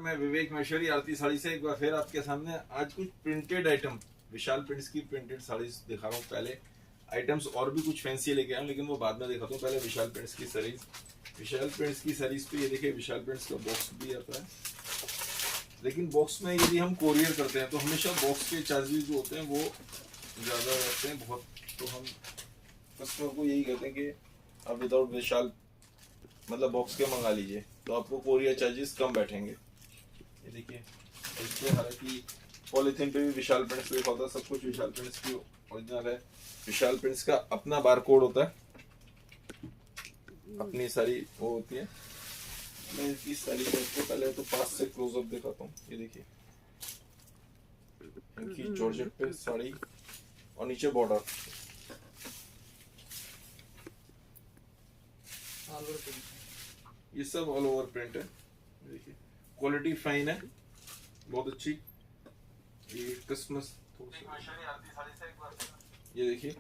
मैं विवेक महेश्वरी आरती साड़ी से एक बार फिर आपके सामने आज कुछ प्रिंटेड आइटम विशाल प्रिंट्स की प्रिंटेड साड़ी दिखा रहा हूँ। पहले आइटम्स और भी कुछ फैंसी लेके आया हूँ, लेकिन वो बाद में दिखाता हूँ। पहले विशाल प्रिंट्स की साड़ीज, विशाल प्रिंट्स की साड़ीज पे ये देखिए विशाल प्रिंट्स का बॉक्स भी आता है। लेकिन बॉक्स में यदि हम कोरियर करते हैं तो हमेशा बॉक्स के चार्जेस जो होते हैं वो ज़्यादा रहते हैं बहुत। तो हम कस्टमर को यही कहते हैं कि आप विदाउट विशाल मतलब बॉक्स के मंगा लीजिए तो आपको कोरियर चार्जेस कम बैठेंगे। ये देखिए इसमें हालांकि पॉलीथीन पे भी विशाल प्रिंट्स लिखा होता है, सब कुछ विशाल प्रिंट्स की ओरिजिनल है। विशाल प्रिंट्स का अपना बारकोड होता है, अपनी सारी वो होती है। मैं इसकी सारी को पहले तो पास से क्लोजअप दिखाता हूँ। ये देखिए इनकी जॉर्जेट पे साड़ी और नीचे बॉर्डर, ये सब ऑल ओवर प्रिंट है। देखिए क्वालिटी फाइन है, बहुत अच्छी। ये क्रिसमस ये देखिए,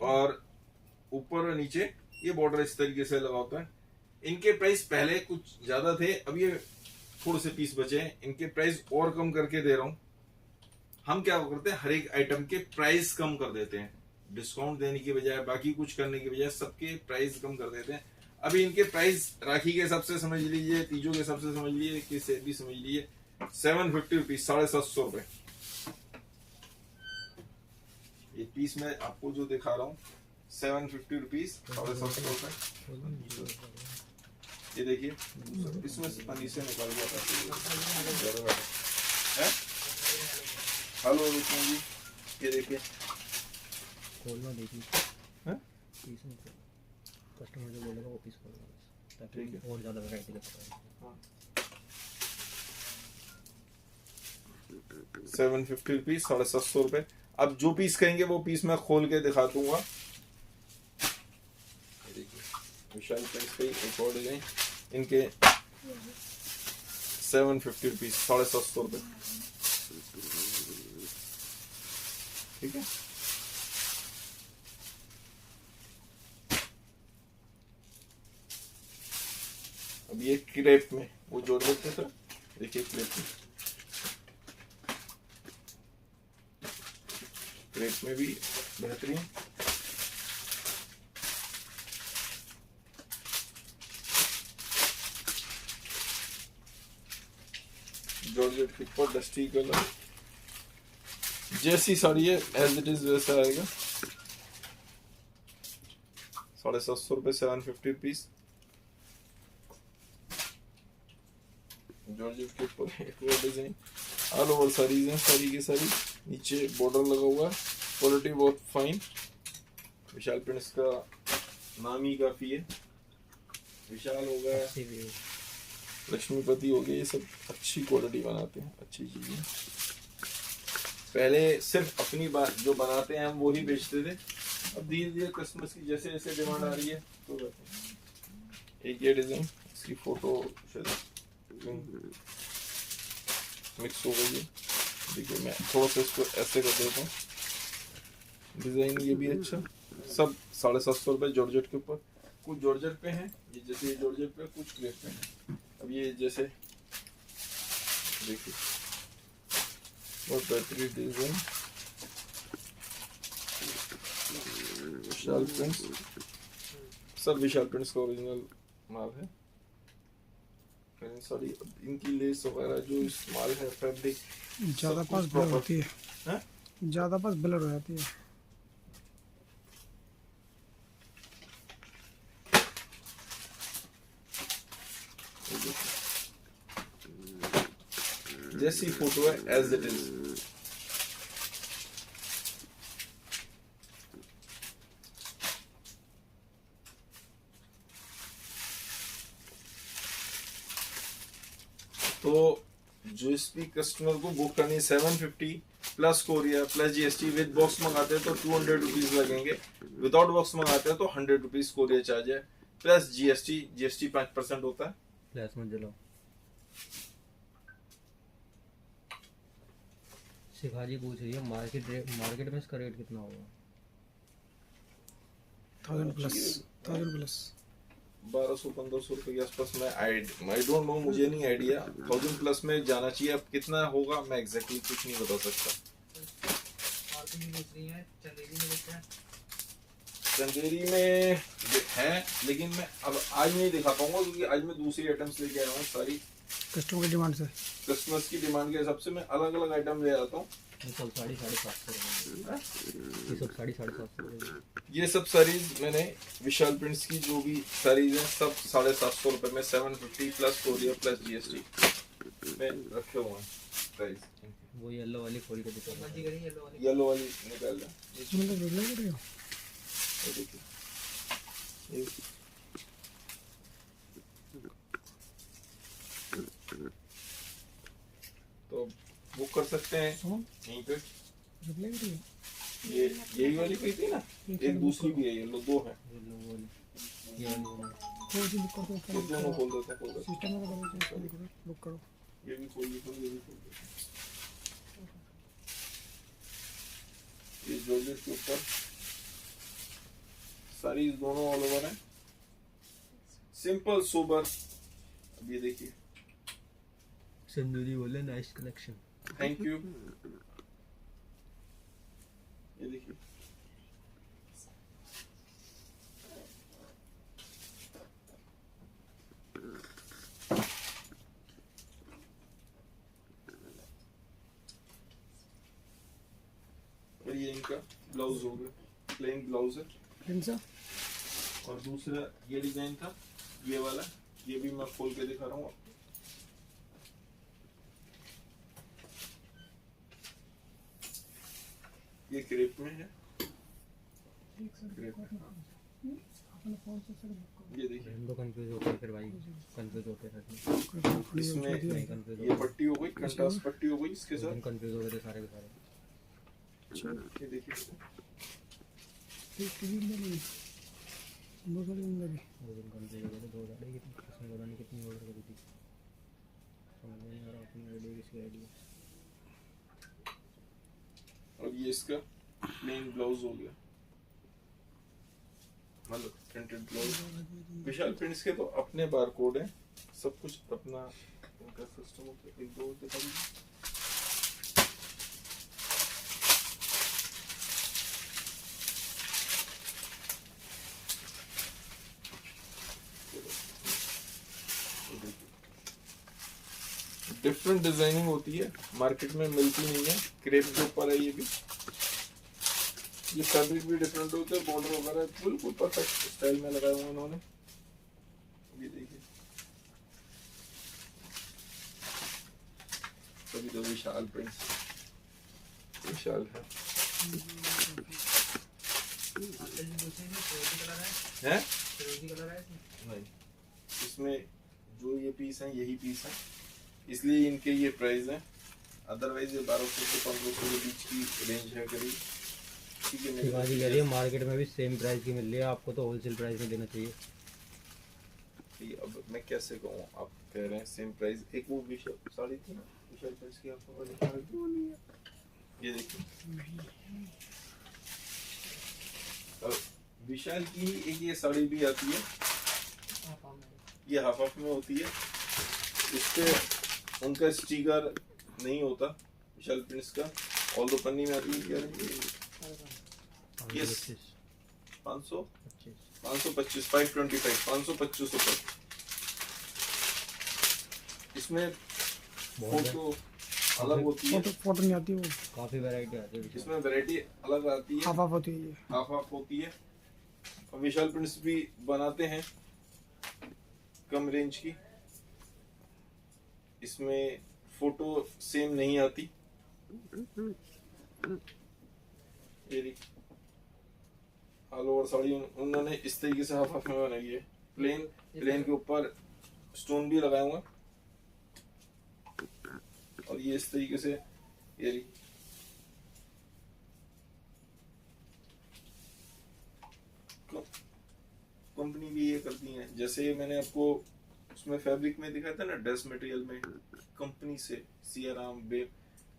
और ऊपर नीचे ये बॉर्डर इस तरीके से लगा होता है। इनके प्राइस पहले कुछ ज्यादा थे, अब ये थोड़े से पीस बचे हैं। इनके प्राइस और कम करके दे रहा हूँ। हम क्या करते हैं, हर एक आइटम के प्राइस कम कर देते हैं, डिस्काउंट देने की बजाय, बाकी कुछ करने की बजाय सबके प्राइस कम कर देते हैं। अभी इनके प्राइस राखी के हिसाब से समझ लीजिए, तीजों के हिसाब से समझ लीजिए, किसी भी समझ लीजिए, 750 रुपीज, 750 रुपए। ये पीस मैं आपको जो दिखा रहा हूँ 750 रुपीज, 750 रुपए। ये देखिए इसमें से पानी से निकाल दिया था। हेलो रुकना जी, ये देखिए खोलना देखिए, कस्टमर जो बोलेगा वो पीस खोलना ताकि और ज़्यादा वैरायटी का पता है। 750 रुपीज, 750 रुपए। अब जो पीस कहेंगे वो पीस मैं खोल के दिखा दूंगा। विशाल प्रिंट्स पे एक और डिजाइन, इनके 750 रुपीज, 750 रुपए। ठीक है, अब ये क्रेप में वो जोड़ देते सर, देखिए क्रेप में भी बेहतरीन। जॉर्जेट के ऊपर डस्टी कलर, जैसी साड़ी है एज इट इज वैसा आएगा। 750 रुपए, 750 रुपीज। जॉर्जेट के ऊपर एक और डिजाइन, ऑल ओवर साड़ीज हैं, सारी की सारी। नीचे बॉर्डर लगा हुआ है, क्वालिटी बहुत फाइन। विशाल प्रिंट्स का नाम ही काफी है। विशाल हो गया, लक्ष्मीपति हो गया, ये सब अच्छी क्वालिटी बनाते हैं, अच्छी चीजें। पहले सिर्फ अपनी बात जो बनाते हैं हम वो ही बेचते थे, अब धीरे धीरे क्रिसमस की जैसे जैसे डिमांड आ रही है तो एक ये डिजाइन, इसकी फोटो मिक्स हो गई है। देखिए मैं थोड़ा सा इसको ऐसे कर देता हूँ, डिजाइन ये भी अच्छा। सब 750 रुपए जॉर्जेट के ऊपर। कुछ जॉर्जेट पे हैं, ये जैसे ये जॉर्जेट पे, कुछ क्रेप पे हैं। अब ये जैसे देखिए बहुत बेहतरीन डिजाइन, विशाल प्रिंट्स, सब विशाल प्रिंट्स का ओरिजिनल माल है। सॉरी, इनकी लेस वगैरह जो इस्तेमाल है, फैब्रिक ज़्यादा पास ब्लर होती है, ज़्यादा पास ब्लर हो जाती है। जैसी फोटो है एज इट इज। तो जो इस भी कस्टमर को बुक करनी 750 plus courier plus GST, with box मंगाते हैं तो 200 रुपीज लगेंगे, विदाउट बॉक्स मंगाते हैं तो 100 रुपीज कोरियर चार्ज है, प्लस जीएसटी। जीएसटी 5% होता है। प्लस मत जलाओ। शिखाजी पूछ रही है मार्केट में इसका रेट कितना होगा? 1000 प्लस। 1200-1500 रुपए के आसपास में। आई डोंट नो, मुझे नहीं आइडिया। 1000 प्लस में जाना चाहिए। अब कितना होगा मैं एग्जैक्टली कुछ नहीं बता सकता। चंदेरी में है, लेकिन मैं अब आज नहीं दिखा पाऊंगा क्योंकि आज मैं दूसरी आइटम्स लेके आया हूँ सारी। कस्टमर की डिमांड से कस्टमर्स की डिमांड के हिसाब से मैं अलग अलग आइटम ले आता हूँ। ये सब 750 ये सब 750 ये सब साड़ीज मैंने विशाल प्रिंट्स की जो भी साड़ीज हैं सब 750 रुपए में 750 प्लस कोरियर प्लस जीएसटी में रखे हुए हैं प्राइस। वो येलो वाली खोल के दिखा येलो वाली निकाल लें। इसमें तो बदला ही पड़ेगा। ये देखिए, ये तो बुक कर सकते हैं सुनो यहीं पे। बदला ही पड़ेगा। ये यही वाली कोई थी ना, एक दूसरी भी है, येलो दो है। येलो वाली ये वाली कोई सी बुक कर दो, तो दोनों खोल देते हैं, खोल देते सिस्टम में लगा दो, इसको बुक करो। हैं। ये भी खोल देते हैं, ये भी खोल देते हैं। ये जॉर्जेट के ऊपर सारी दोनों ऑल ओवर है, सिंपल सोबर। अब ये देखिए, संदूरी बोले नाइस कलेक्शन। Thank you. ये देखिए, और ये इनका ब्लाउज हो गया, प्लेन ब्लाउज है। कौन सा? और दूसरा ये डिजाइन था, ये वाला, ये भी मैं खोल के दिखा रहा हूँ आपको। ये क्रेप में है, क्रेप में। ये देखिए, हम तो कंफ्यूज होते हैं फिर भाई, कंफ्यूज होते रहते इसमें हैं। ये पट्टी हो गई, कंट्रास्ट पट्टी हो गई इसके साथ। हम कंफ्यूज हो गए थे सारे के सारे। ये देखिए, वो दिन कंफ्यूज हो गए थे, 2 साड़ी कितनी किसने पता नहीं कितनी ऑर्डर करी थी, समझ में नहीं आ रहा अपनी आईडी किसकी आईडी है। और ये इसका प्लेन ब्लाउज हो गया, मतलब प्रिंटेड ब्लाउज। विशाल प्रिंट्स के तो अपने बार कोड है, सब कुछ अपना उनका सिस्टम होता है। एक दो दिखा दीजिए। डिफरेंट डिजाइनिंग होती है, मार्केट में मिलती नहीं है। क्रेप के ऊपर है ये भी, ये फैब्रिक भी डिफरेंट होता है, बॉर्डर वगैरह बिल्कुल परफेक्ट स्टाइल में लगाया हुआ इन्होंने। ये देखिए, तभी तो विशाल प्रिंट्स विशाल है। हैं? नहीं, इसमें जो ये पीस है यही पीस है, इसलिए इनके ये प्राइस है। अदरवाइज ये 1200 से 1500 के बीच की रेंज है करीब। ठीक है, शिवाजी कह रही है मार्केट में भी सेम प्राइस की मिल रही है, आपको तो होलसेल प्राइस में देना चाहिए। अब मैं कैसे कहूँ, आप कह रहे हैं सेम प्राइस। एक वो विशाल साड़ी थी ना, विशाल प्राइस की आपको दिखा रही हूँ। ये देखिए, अब विशाल की ही एक ये साड़ी भी आती है, ये हाफ में होती है। इस पे उनका स्टिकर नहीं होता विशाल प्रिंट्स का, ऑल दो पन्नी में आती है। क्या यस, 525 525 रुपए। इसमें फोटो अलग होती है, फोटो नहीं आती, वो काफी वैरायटी आती है इसमें वैरायटी अलग आती है, हाफ होती है। ये हाफ होती है। और विशाल प्रिंट्स भी बनाते हैं कम रेंज की, इसमें फोटो सेम नहीं आती। ये ऑल ओवर साड़ी उन्होंने इस तरीके से हाफ में बनाई है। प्लेन के ऊपर स्टोन भी लगाया हुआ, और ये इस तरीके से ये कंपनी भी ये करती है। जैसे मैंने आपको उसमें फैब्रिक में दिखाया था ना, ड्रेस मटेरियल में कंपनी से सियाराम, बेब,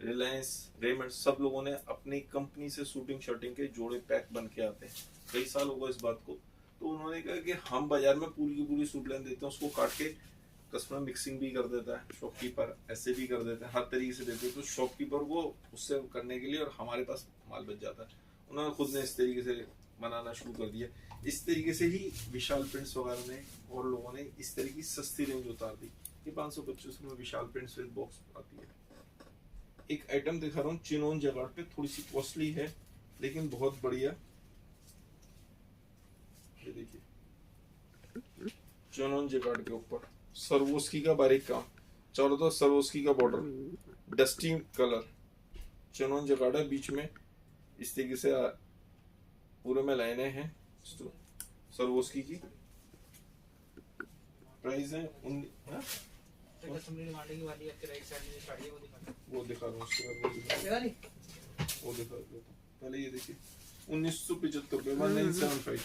रिलायंस, रेमंड, सब लोगों ने अपनी कंपनी से शूटिंग शर्टिंग के जोड़े पैक बन के आते हैं। कई साल हो गए इस बात को, तो उन्होंने कहा कि हम बाजार में पूरी की पूरी सूट लेन देते हैं, उसको काट के कस्टमर मिक्सिंग भी कर देता है, शॉपकीपर ऐसे भी कर देते हैं, हर तरीके से देते हैं, तो शॉपकीपर को उससे करने के लिए और हमारे पास माल बच जाता है। उन्होंने खुद ने इस तरीके से बनाना शुरू कर दिया। इस तरीके से ही विशाल प्रिंट्स वगैरह ने और लोगों ने इस तरह की सस्ती रेंज उतार दी। ये 525 में विशाल प्रिंट्स विद बॉक्स आती है। एक आइटम दिखा रहा हूँ चिनोन जगाड़ पे, थोड़ी सी कॉस्टली है लेकिन बहुत बढ़िया। ये देखिए चिनोन जगाड़ के ऊपर सर्वोस्की का बारीक काम, चारों तरफ सर्वोस्की का बॉर्डर, डस्टी कलर, चिनोन जगाड़ है, बीच में इस तरीके से पूरे में लाइनें हैं सर्वोस्की की। प्राइस है वो दिखा रहा हूँ, उसके बाद वो दिखा देता हूँ। पहले ये देखिए 1975 रुपए 1975,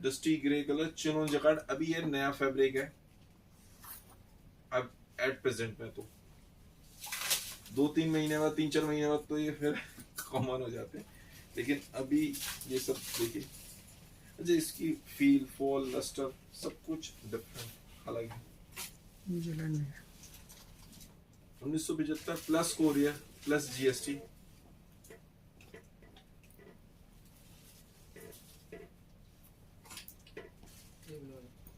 dusty grey colour chinon jacquard. अभी ये नया फैब्रिक है अब एट प्रेजेंट में, तो 2-3 महीने बाद 3-4 महीने बाद तो ये फिर कॉमन हो जाते हैं, लेकिन अभी ये सब देखिए। अच्छा इसकी फील, फॉल, लस्टर सब कुछ डिफरेंट अलग है। 1975 प्लस कोरियर प्लस जीएसटी।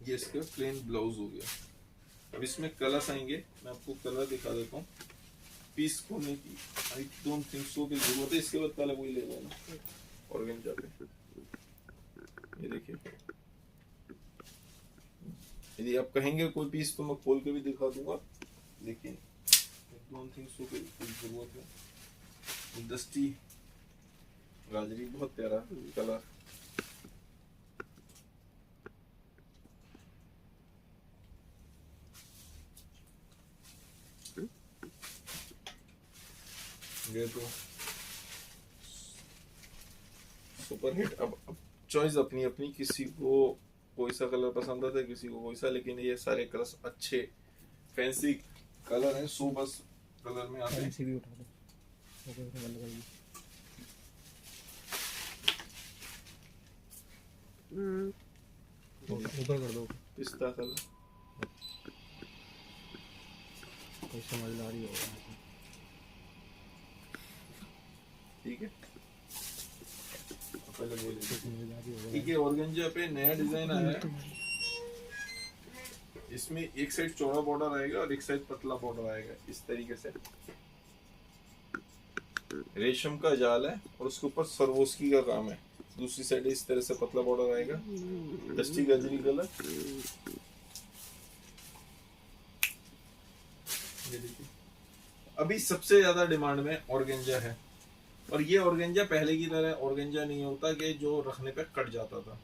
ये इसका प्लेन ब्लाउज हो गया। अब इसमें कलर्स आएंगे, मैं आपको कलर दिखा देता हूँ। पीस खोलने की आई डोंट थिंक सो की जरूरत है, इसके बाद पहले वही ले लेना ऑर्गेन्जा पे। ये देखिए यदि आप कहेंगे कोई पीस तो मैं खोल के भी दिखा दूंगा, लेकिन डोंट थिंक सो की जरूरत है। डस्टी गाजरी बहुत प्यारा कलर। ये तो सुपर हिट। अब चॉइस अपनी अपनी, किसी को कोई सा कलर पसंद आता है, किसी को कोई सा, लेकिन ये सारे कलर्स अच्छे फैंसी कलर हैं। 100 बस कलर में आते हैं। भी उठा दो, ओके बंद कर दी। ऊपर कर दो, पिस्ता कलर कोई समझदारी होगा। ठीक है, पहले बोलिए। समझदारी होगा। ठीक है, ऑर्गेन्जा पे नया डिजाइन आया है। इसमें एक साइड चौड़ा बॉर्डर आएगा और एक साइड पतला बॉर्डर आएगा इस तरीके से। रेशम का जाल है और उसके ऊपर सरवोस्की का काम है। दूसरी साइड इस तरह से पतला बॉर्डर आएगा, डस्टी गाजरी कलर। ये देखिए अभी सबसे ज्यादा डिमांड में ऑर्गेन्जा है, और ये ऑर्गेन्जा पहले की तरह ऑर्गेन्जा नहीं होता कि जो रखने पे कट जाता था।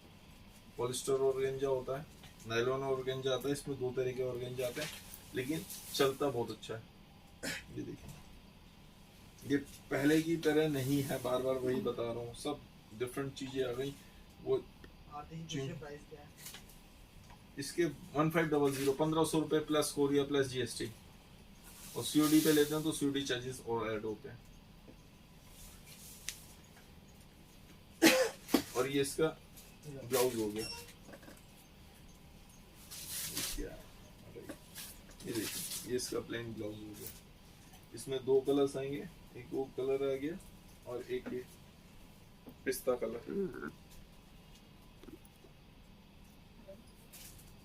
पॉलिस्टर ऑर्गेन्जा होता है, नायलॉन ऑर्गेन्जा आता है। इसमें 2 तरह के ऑर्गेन्जा आते हैं, लेकिन चलता बहुत अच्छा है। ये देखिए ये पहले की तरह नहीं है, बार बार वही बता रहा हूँ, सब डिफरेंट चीजें आ गई। वो इसके 1500 1500 रुपए प्लस कोरियर प्लस जीएसटी, और सीओडी पे लेते हैं तो सीओडी चार्जेस और ऐड होते हैं। और ये इसका ब्लाउज हो गया। ये देखिए ये इसका प्लेन ब्लाउज हो गया। इसमें 2 कलर्स आएंगे, एक वो कलर आ गया और एक ये पिस्ता कलर।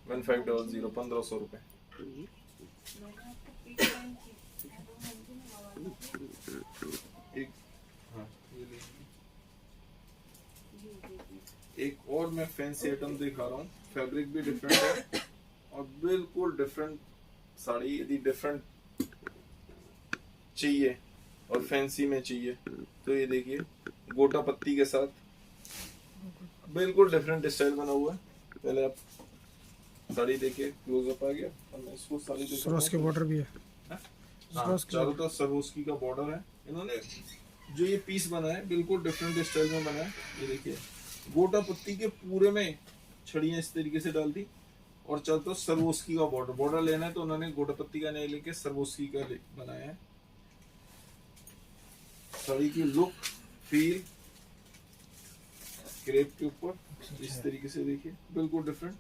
1500 1500 रुपए। एक हाँ ये लीजिए। एक और मैं फैंसी आइटम दिखा रहा हूँ, फैब्रिक भी डिफरेंट है और बिल्कुल डिफरेंट साड़ी। यदि डिफरेंट चाहिए और फैंसी में चाहिए तो ये देखिए गोटा पत्ती के साथ बिल्कुल डिफरेंट स्टाइल बना हुआ है। पहले आप साड़ी देखिए, क्लोजअप आ गया और मैं इसको साड़ी देखा। सरोस के बॉर्डर भी है। हाँ, चारों तरफ सरोस्की का बॉर्डर है। इन्होंने जो ये पीस बनाया है बिल्कुल डिफरेंट स्टाइल में बनाया है। ये देखिए गोटा पत्ती के पूरे में छड़ियां इस तरीके से डाल दी, और चारों तरफ सरोस्की का बॉर्डर लेना है तो उन्होंने गोटा पत्ती का नहीं लेके सरोस्की का बनाया है। साड़ी की लुक, फील क्रेप के ऊपर इस तरीके से देखिए, बिल्कुल different.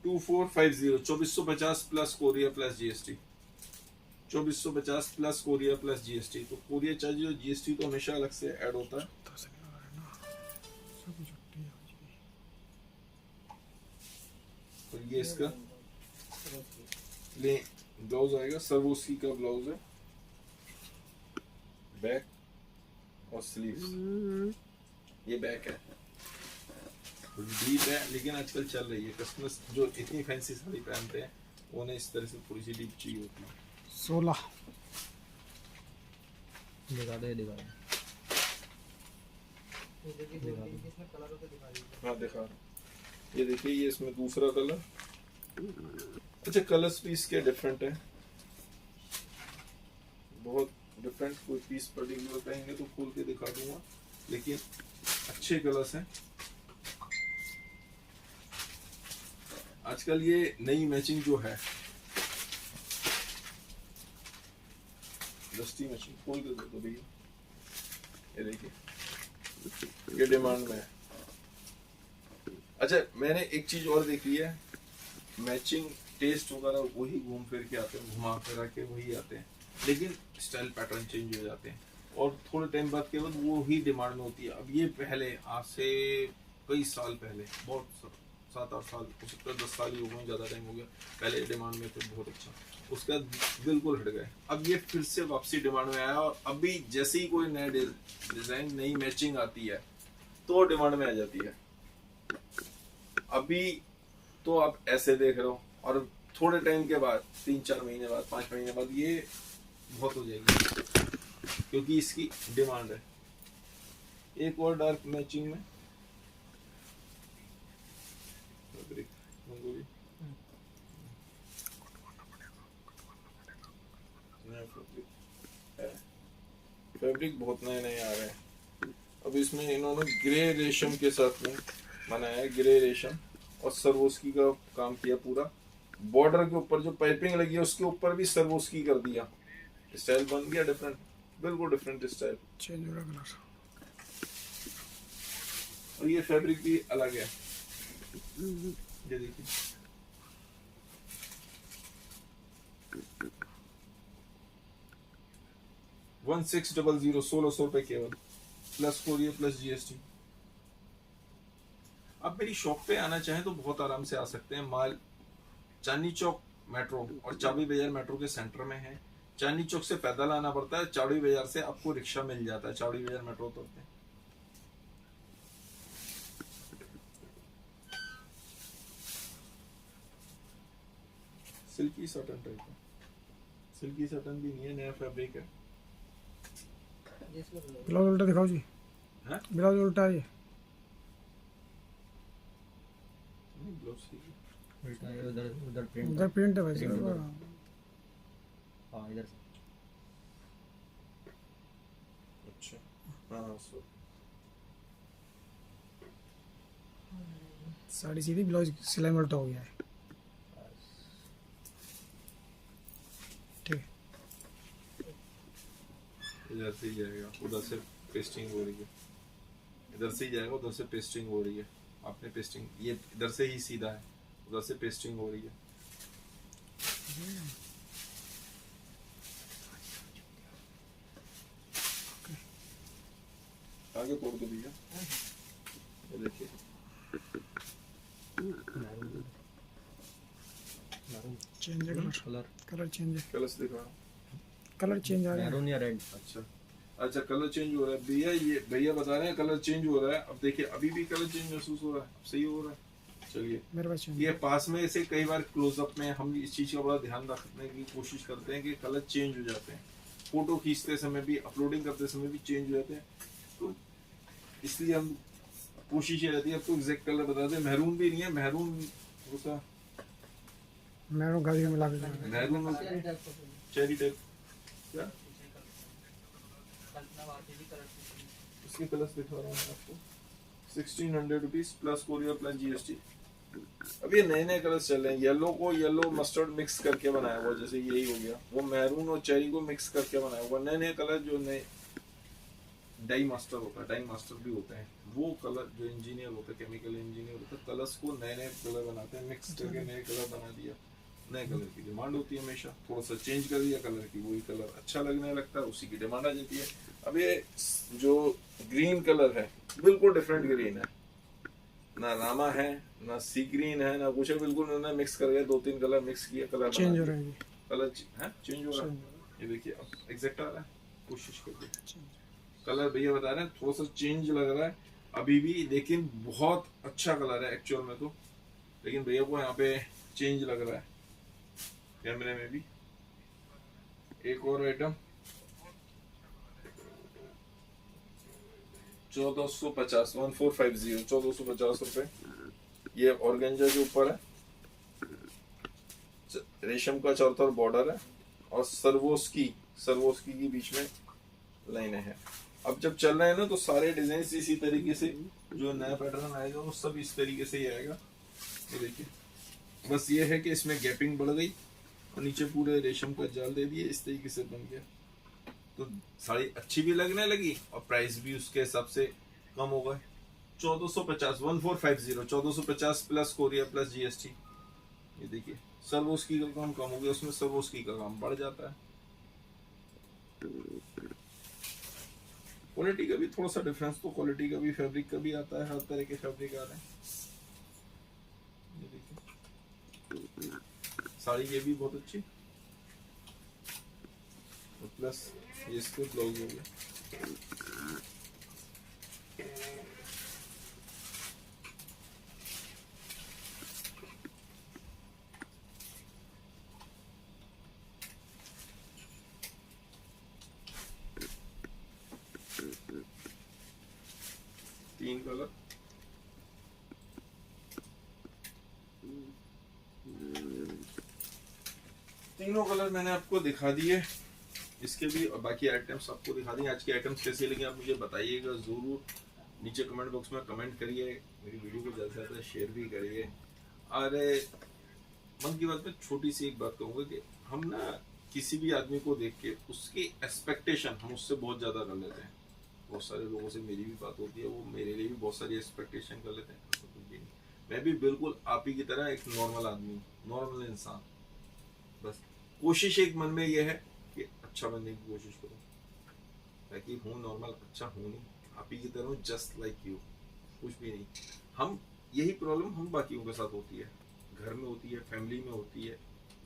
2450 2450 plus courier plus GST, 2450 plus courier plus GST. तो कोरियर चार्ज और जीएसटी तो हमेशा अलग से ऐड होता है। और ये इसका ले ब्लाउज आएगा, सर्वोस्की का ब्लाउज है, बैक और स्लीव्स। ये बैक है, डीप है, लेकिन आजकल चल रही है, कस्टमर्स जो इतनी फैंसी साड़ी पहनते हैं उन्हें इस तरह से थोड़ी सी डीप चाहिए होती है। 16 दिखा दो, ये दिखा दो। हाँ दिखा रहा हूं। ये देखिए, ये इसमें दूसरा कलर। अच्छा, कलर्स भी इसके डिफरेंट है, बहुत डिफरेंट। कोई पीस पर्टिकुलर कहेंगे तो खोल के दिखा दूंगा, लेकिन अच्छे कलर्स हैं। आजकल ये नई मैचिंग जो है, दस्ती मैचिंग, खोल के दो भैया, ये देखिए, ये डिमांड में है। अच्छा, मैंने एक चीज और देखी है, मैचिंग टेस्ट वगैरह वही घूम फिर के आते हैं, घुमा फिरा के वही आते हैं, लेकिन स्टाइल पैटर्न चेंज हो जाते हैं और थोड़े टाइम बाद के बाद वो ही डिमांड में होती है। अब ये पहले, आज से कई साल पहले, बहुत 7-8 साल, हो सकता है 10 साल ही हो गए, ज़्यादा टाइम हो गया, पहले डिमांड में थे बहुत अच्छा, उसका बिल्कुल हट गए। अब ये फिर से वापसी डिमांड में आया, और अभी जैसे ही कोई नया डिज़ाइन, नई मैचिंग आती है तो डिमांड में आ जाती है। अभी तो आप ऐसे देख रहे हो, और थोड़े टाइम के बाद, 3-4 महीने बाद, 5 महीने बाद ये बहुत हो जाएगी, क्योंकि इसकी डिमांड है। एक और डार्क मैचिंग में फैब्रिक बहुत नए नए आ रहे हैं। अब इसमें इन्होंने ग्रे रेशम के साथ में बनाया है, ग्रे रेशम, और सर्वोस्की का काम किया पूरा। बॉर्डर के ऊपर जो पाइपिंग लगी है उसके ऊपर भी सर्वोस्की कर दिया। स्टाइल बन गया डिफरेंट, बिल्कुल डिफरेंट स्टाइल, चेंज हो रहा कलर। और ये फैब्रिक भी अलग है, ये देखिए, $1600, 1600 रुपए केवल, प्लस कोरियर प्लस जीएसटी। आप मेरी शॉप पे आना चाहें तो बहुत आराम से आ सकते हैं। माल चांदनी चौक मेट्रो और चाबी बाजार मेट्रो के सेंटर में है। चांदनी चौक से पैदल आना पड़ता है, चाबी बाजार से आपको रिक्शा मिल जाता है, चाबी बाजार मेट्रो उतरते हैं। सिल्की सटन टाइप है, सिल्की सटन भी नहीं है, नया फैब्रिक है। ब्लाउज उल्टा दिखाओ जी, हाँ? ब्लाउज उल्टा है ये। उल्टा है, उधर उधर प्रिंट उधर प्रिंट है भाई प्रिंट साहब। उधर। हाँ, इधर से। अच्छा, हाँ सो साड़ी सीधी, ब्लाउज सिलाई में उल्टा हो गया है। ठीक है, इधर से ही जाएगा, उधर से पेस्टिंग हो रही है, इधर से ही जाएगा, उधर से पेस्टिंग हो रही है। आपने पेस्टिंग, ये इधर से ही सीधा है, उधर से पेस्टिंग हो रही है। आगे तोड़ दो भैया, ये देखिए, चेंज है कलर, कलर कलर चेंज है, कलर्स दिखा। कलर चेंज आ रहा है। मैरून या रेड। अच्छा अच्छा, कलर चेंज हो रहा है भैया, ये भैया बता रहे हैं कलर चेंज हो रहा है। अब देखिए, अभी भी कलर चेंज महसूस हो रहा है, अब सही हो रहा है। चलिए, मेरे पास चेंज ये पास में से कई बार क्लोजअप में हम इस चीज का बड़ा ध्यान रखने की कोशिश करते हैं कि कलर चेंज हो जाते हैं, फोटो खींचते समय भी, अपलोडिंग करते समय भी चेंज हो जाते हैं, तो इसलिए हम कोशिश ये रहती है आपको एग्जैक्ट कलर बता दें। महरून भी नहीं है, महरून उसका मैंने गाड़ी में मिला के महरून चेरी टाइप, क्या इसके कलर्स दिखा रहा हूँ मैं आपको। 1600 rupees plus courier plus GST. अब ये नए नए कलर्स चल रहे हैं, येलो को येलो मस्टर्ड मिक्स करके बनाया हुआ, जैसे यही हो गया, वो मैरून और चेरी को मिक्स करके बनाया हुआ, नए नए कलर जो नए डाई मास्टर होता है, डाई मास्टर भी होते हैं, वो कलर जो इंजीनियर होते हैं, केमिकल इंजीनियर होते हैं, कलर्स को नए नए कलर बनाते हैं, मिक्स करके नए कलर बना दिया। नए कलर की डिमांड होती है हमेशा, थोड़ा सा चेंज कर दिया कलर की, वही कलर अच्छा लगने लगता है, उसी की डिमांड आ जाती है। अब ये जो ग्रीन कलर है बिल्कुल डिफरेंट ग्रीन है, ना रामा है ना सी ग्रीन है ना कुछ है, बिल्कुल उन्होंने मिक्स कर गया, 2-3 कलर मिक्स किया, कलर चेंज हो रहा है, कलर है चेंज हो रहा है। ये देखिए अब एग्जैक्ट आ रहा है, कोशिश करके कलर भैया बता रहे हैं थोड़ा सा चेंज लग रहा है अभी भी, लेकिन बहुत अच्छा कलर है एक्चुअल में तो, लेकिन भैया को यहाँ पे चेंज लग रहा है कैमरे में भी। एक और आइटम 1450 1450 1450 रुपए, ये ऑर्गेंजा के ऊपर है, रेशम का चारों तरफ बॉर्डर है और सर्वोस्की की बीच में लाइनें हैं। अब जब चल रहे हैं ना तो सारे डिजाइन इसी तरीके से, जो नया पैटर्न आएगा वो सब इस तरीके से ही आएगा। ये देखिए, बस ये है कि इसमें गैपिंग बढ़ गई और नीचे पूरे रेशम का जाल दे दिए, इस तरीके से बन गया, तो साड़ी अच्छी भी लगने लगी और प्राइस भी उसके हिसाब से कम हो गए। 1450 1450 1450 प्लस कोरियर प्लस जीएसटी। ये देखिए सर्वोस्की का काम कम हो गया, उसमें सर्वोस्की का काम बढ़ जाता है। क्वालिटी का भी थोड़ा सा डिफरेंस, तो क्वालिटी का भी फैब्रिक का भी आता है, हर तरह के फैब्रिक आ रहे हैं। ये देखिए साड़ी ये भी बहुत अच्छी, प्लस ये इसके ब्लाउज हो गया। तीन कलर, तीनों कलर मैंने आपको दिखा दिए, इसके भी और बाकी आइटम्स आपको दिखा दिए। आज के आइटम्स कैसे लगे आप मुझे बताइएगा जरूर, नीचे कमेंट बॉक्स में कमेंट करिए, मेरी वीडियो को ज़्यादा से ज़्यादा शेयर भी करिए। अरे मन की बात में छोटी सी एक बात कहूँगा कि हम ना किसी भी आदमी को देख के उसकी एक्सपेक्टेशन हम उससे बहुत ज़्यादा कर लेते हैं। बहुत सारे लोगों से मेरी भी बात होती है, वो मेरे लिए भी बहुत सारी एक्सपेक्टेशन कर लेते हैं, तो कुछ भी नहीं। मैं भी बिल्कुल आप ही की तरह एक नॉर्मल आदमी, नॉर्मल इंसान, बस कोशिश एक मन में यह है कि अच्छा बनने की कोशिश करो, ताकि हूँ नॉर्मल, अच्छा हूँ नहीं, आप ही की तरह हूँ, जस्ट लाइक यू, कुछ भी नहीं। हम यही प्रॉब्लम हम बाकियों के साथ होती है, घर में होती है, फैमिली में होती है,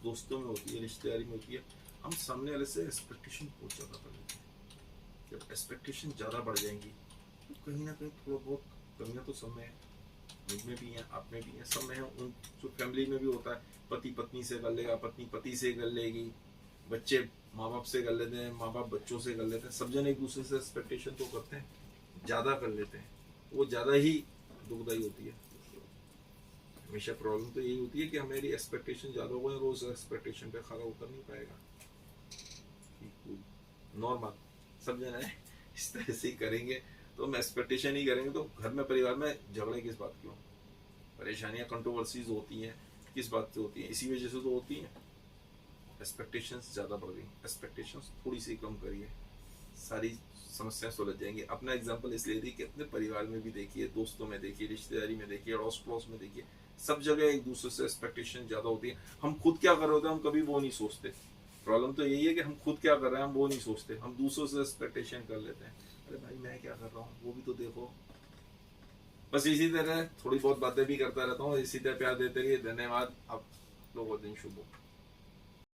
दोस्तों में होती है, रिश्तेदारी में होती है। हम सामने वाले से एक्सपेक्टेशन बहुत ज़्यादा कर लेते हैं। जब एक्सपेक्टेशन ज़्यादा बढ़ जाएंगी तो कहीं ना कहीं थोड़ा बहुत कमियाँ तो सब में है, मुझ में भी हैं, आप में भी हैं, सब में है। उन जो फैमिली में भी होता है, पति पत्नी से कर लेगा, पत्नी पति से कर लेगी, बच्चे माँ बाप से कर लेते हैं, माँ बाप बच्चों से कर लेते हैं, सब जन एक दूसरे से एक्सपेक्टेशन तो करते हैं, ज़्यादा कर लेते हैं, वो ज़्यादा ही दुखदाई होती है। हमेशा प्रॉब्लम तो यही होती है कि हमारी एक्सपेक्टेशन ज़्यादा हो गई, रोज़ एक्सपेक्टेशन पे खरा उतर नहीं पाएगा। नॉर्मल सब जन है इस तरह से ही करेंगे, तो हम एक्सपेक्टेशन ही करेंगे तो घर में परिवार में झगड़े किस बात की हो, परेशानियां कंट्रोवर्सीज होती हैं किस बात से होती हैं, इसी वजह से तो होती हैं। एक्सपेक्टेशंस ज़्यादा बढ़ गई, एक्सपेक्टेशंस थोड़ी सी कम करिए, सारी समस्याएं सुलझ जाएंगी। अपना एग्जांपल इसलिए दी कि अपने परिवार में भी देखिए, दोस्तों में देखिए, रिश्तेदारी में देखिए, अड़ोस पड़ोस में देखिए, सब जगह एक दूसरे से एक्सपेक्टेशन ज़्यादा होती है। हम खुद क्या कर रहे होते हैं हम कभी वो नहीं सोचते। प्रॉब्लम तो यही है कि हम खुद क्या कर रहे हैं हम वो नहीं सोचते, हम दूसरों से एक्सपेक्टेशन कर लेते हैं। अरे भाई मैं क्या कर रहा हूँ वो भी तो देखो। बस इसी तरह थोड़ी बहुत बातें भी करता रहता हूँ, इसी तरह प्यार देते रहिए। धन्यवाद, आप लोगों का दिन शुभ हो।